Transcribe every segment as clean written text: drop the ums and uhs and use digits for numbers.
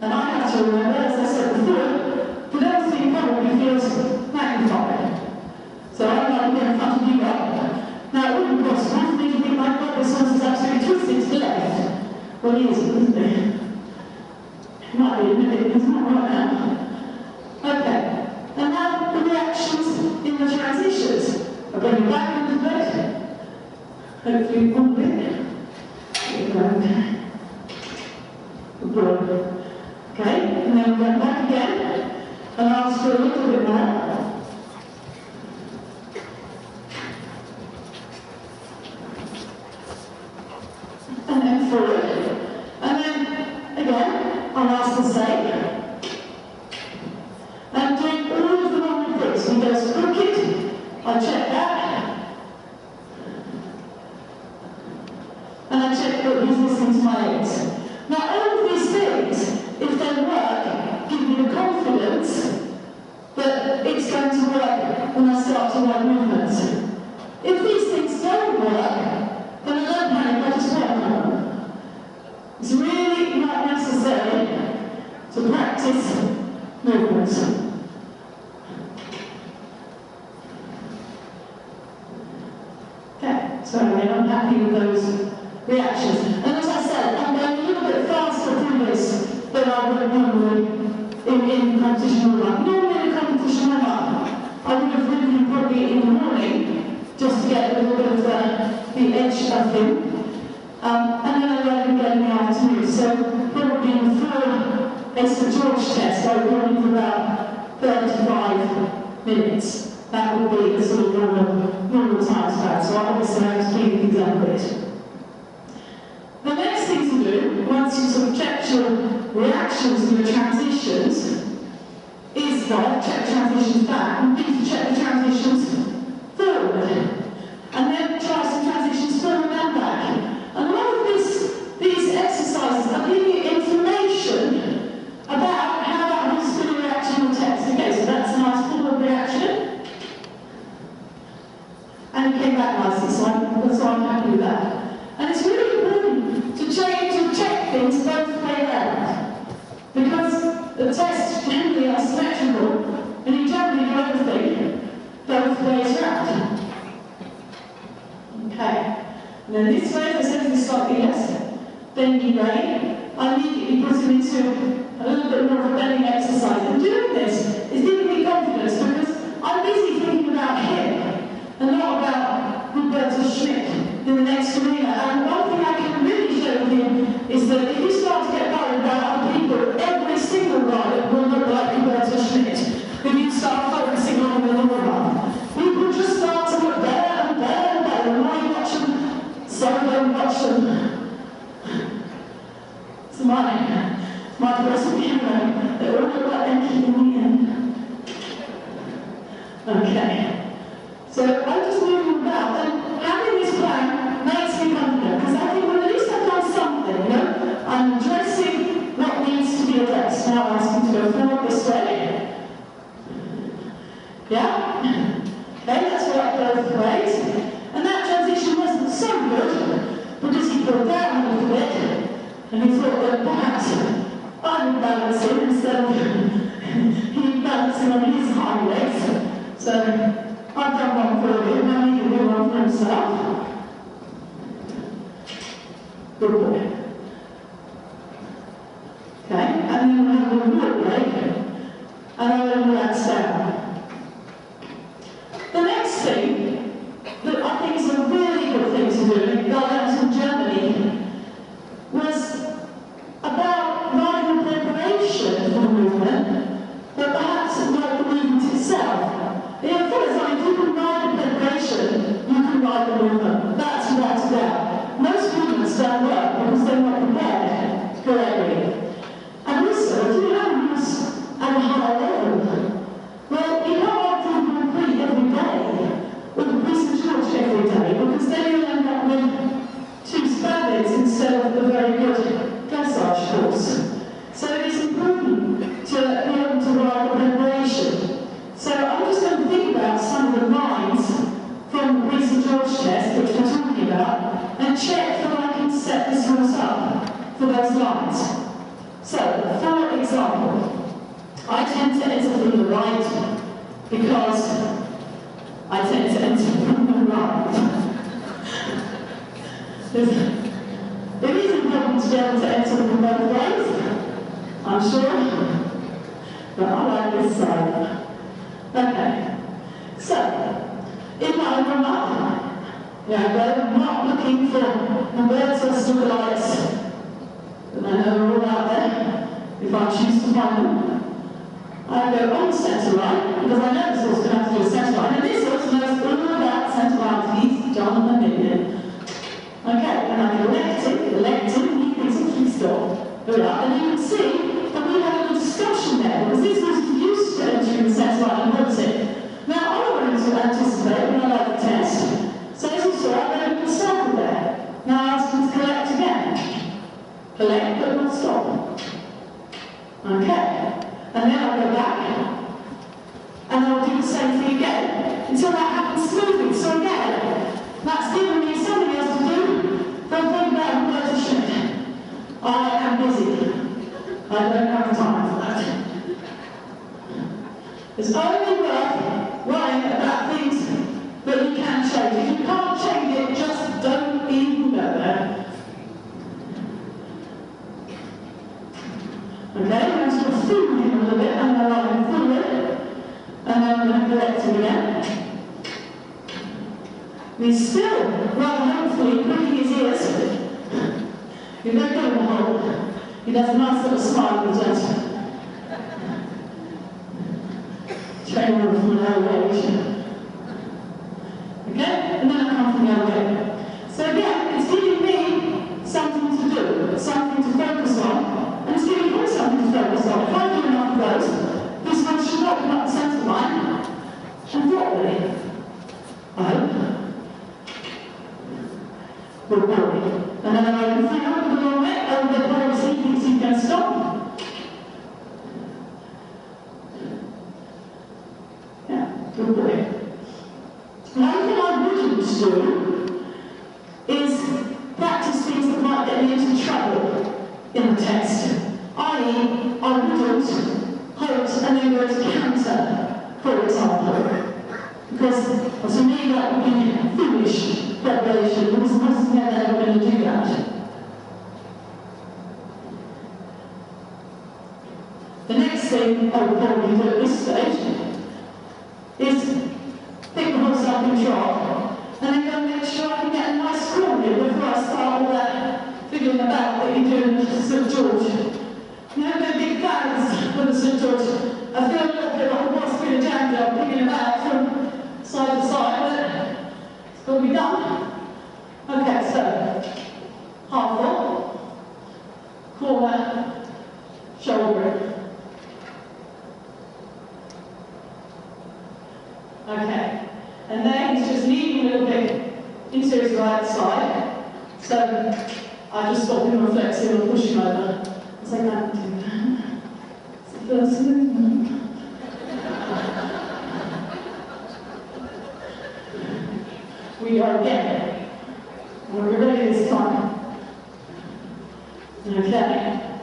And I have to remember, as I said before, that everything probably feels magnified. So I'm like here in front of you up. Now, it wouldn't be possible for me to think, my God, this horse is absolutely twisted to the left. Well, he isn't, isn't he? It might be a minute, it's not right now. Okay. And now the reactions in the transitions. I'll bring you back a little bit. Hopefully, one bit. Good. Okay, and then we'll go back again and ask for a little bit more. And then forward. And then again, I'll ask the same. And doing all of the normal things. He goes crooked, I check that. And I check that he's listening to my legs. Now, all of these things, if they work, give me the confidence that it's going to work when I start to run movements. If these things don't work, then I don't panic, I just work on them. It's really not necessary to practice movements. Okay, so again, I'm happy with those reactions. And as I said, I'm going a little bit faster through this than I would normally in competition run. Normally in a competition run, I would have ridden him probably in the morning just to get a little bit of the edge of him. And then I let him get in the afternoon. So probably in the full St. George test, I would run for about 35 minutes. That would be the sort of normal time span. So obviously I was speeding things up a bit. The next thing to do, once you sort of check your reactions and your transitions, is check transitions back, and then to check the transitions forward. And then try some transitions forward and back. And a lot of these exercises are giving you information about how that horse is going to react to your text. Okay, so that's a nice forward reaction. And it came back nicely, so I'm happy with that. And it's really important to check things both way around. Because the tests generally are symmetrical, and you generally do everything both ways around. Okay. And then this way, as I said, is slightly less bendy rein. I immediately put him into a little bit more of a bending exercise. And doing this is giving me confidence because I'm busy thinking about him and not about Roberto Schmidt in the next arena. And one thing I can really show him is that if you start to get worried about other people, every single rider will look like Roberto Schmidt. If you start focusing on the long run, people just start to look better and better and better. And I watch them, so don't watch them. So my personal hero, they all look like they're keeping me in. Okay. So I'm just moving about, and having this plan makes me confident, because I think, well, at least I've done something, you know? I'm addressing what needs to be addressed. Now I'm asking to go forward this way. Yeah? Okay, that's worked both ways. And that transition wasn't so good, because he pulled down a little bit, and he thought that perhaps I would balance him instead of him balancing on his hind legs. So I've done one for him, now he can do one for himself. Good boy. Okay, and then we'll have a walk break, and I'll then relax down. The next thing that I think is a really good thing to do, and I learned in Germany, was about riding the preparation for the movement, but perhaps not the movement itself. Yeah, for example, if you can ride the preparation, you can ride the movement. That's without a doubt. Most movements don't work because they're not prepared correctly. And also, if you have a horse at a higher level, well, you can't ride through the Grand Prix every day, or the Prix St. George every day, because then you'll end up with two spavins instead of a very good dressage horse. So it is important to be able to ride the preparation. So I'm just going to think about some of the lines from the Prix St. George test, which we're talking about, and check that I can set this horse up for those lines. So, for example, I tend to enter from the right because I tend to enter from the right. It is important to be able to enter from both ways, I'm sure, but I like this side. Okay, so, if I run up, I'm not looking for Roberta's lookalikes, but I know they're all out there, if I choose to find them. I go on the centre line, because I know this horse going to have to do a centre line, and this horse knows all about centre lines. He's done a million. Okay, and I'm electing, he thinks it's free stop. There we are, and you can see that we had a good discussion there, because this horse is used to entering the centre line and wants it. Now, I wanted to anticipate when I like the test. So as you saw, I made a little circle there. Now I ask him to collect again. Collect, but not stop. Okay. And then I'll go back, and I'll do the same thing again, until that happens smoothly. So again, that's giving me something else to do. Don't think about Roberta Schmidt. I am busy. I don't have time for that. It's only worth worrying about things that you can change. If you can't change it, just don't even go there. Okay, I'm going to put food in a little bit, and then I'm going to fill it, and then I'm going to collect it again. He's still, rather hopefully, pricking his ears. You're going to go in the hole. He does a nice little smile with that. Train on from an elevation. Okay? And then I come from the other way. So again, it's giving me something to do, something to focus on, and it's giving him something to focus on. If I do enough of those, this one should open up the centre line, and thoughtfully, I hope. Good boy. And then I can hang up with the long neck, over the point so he thinks he can stop. Yeah, good boy. Another thing I wouldn't do is practice things that might get me into trouble in the test. I.e., I wouldn't hold and then go to counter, for example. Because to me that would be foolish preparation, because the horse is never ever going to do that. The next thing I would probably do at this stage is pick the horse up in trot, and then go and make sure I can get a nice score in before I start all that fiddling about that you do in St George. You know, they're big fans for the St George. I feel a little bit like a horse being a jam job, picking about from side to side, but it's got to be done. Okay, so half full, corner, shoulder. Okay, and then he's just leaning a little bit into his right side. So I just stop him reflexing and push him over. As I can do that. It's the first movement. We are again. We're ready this time. Okay.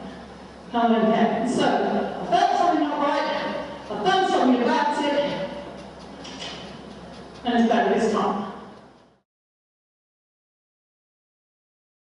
Come again. So I felt something not right. I've done something about it. And it's better this time.